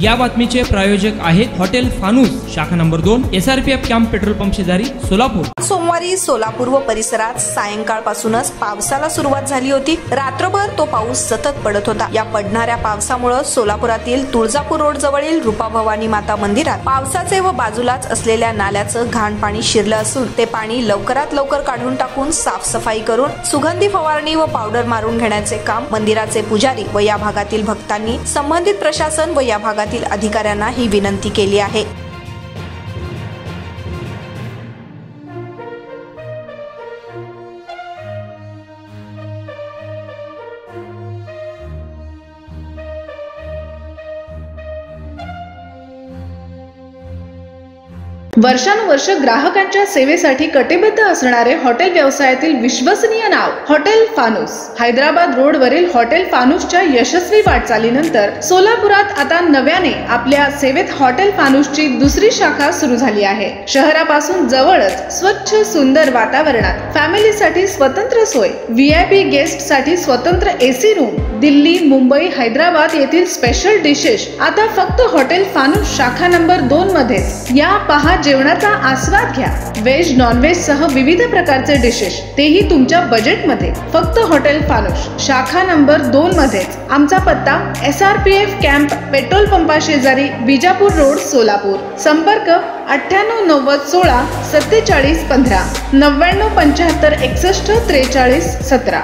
या बातमीचे प्रायोजक आहेत हॉटेल फानूस, शाखा number 2, SRPF camp petrol pump शेजारी, सोलापूर। सोमवारी सोलापूर व परिसरात सायंकाळपासूनच पावसाला सुरुवात झाली होती। रात्रभर तो पाऊस सतत पडत होता। या पडणाऱ्या पावसामुळे सोलापुरातील तुळजापूर रोड जवळील रूपा भवानी माता मंदिरात पावसाचे व बाजूलाच असलेल्या नाल्याचं घाण पाणी शिरलं असून ते पाणी लवकरात लवकर काढून टाकून साफसफाई करून सुगंधी फवारणी व पावडर मारून घेण्याचे काम मंदिराचे पुजारी व या भागातील भक्तांनी संबंधित प्रशासन व या भागातील अधिकाऱ्यांना ही विनंती केली आहे। वर्षानुवर्ष ग्राहकांच्या सेवेसाठी कटिबद्ध असणारे हॉटेल व्यवसायातील विश्वसनीय नाव हॉटेल फानूस। हैदराबाद रोड वरील हॉटेल फानूसच्या यशस्वी वाटचालीनंतर सोलापुरात आता नव्याने आपल्या सेवेत हॉटेल फानूसची दुसरी शाखा सुरू झाली आहे। शहरापासून जवळच स्वच्छ सुंदर वातावरणात फॅमिलीसाठी स्वतंत्र सोय, VIP गेस्ट साठी स्वतंत्र AC रूम, दिल्ली, मुंबई, हैदराबाद येथील स्पेशल डिशेस आता फक्त हॉटेल फानूस शाखा नंबर 2 मध्ये। या पहा जेवणाचा आस्वाद घ्या। व्हेज नॉन व्हेज सह विविध प्रकारचे डिशेस, तेही तुमच्या बजेट मध्ये। फक्त हॉटेल फानूस शाखा नंबर 2 मध्ये। आमचा पत्ता SRPF कॅम्प पेट्रोल पंपा शेजारी, विजापूर रोड, सोलापूर। संपर्क 98 90 16 47 15 99 75 61 43 17।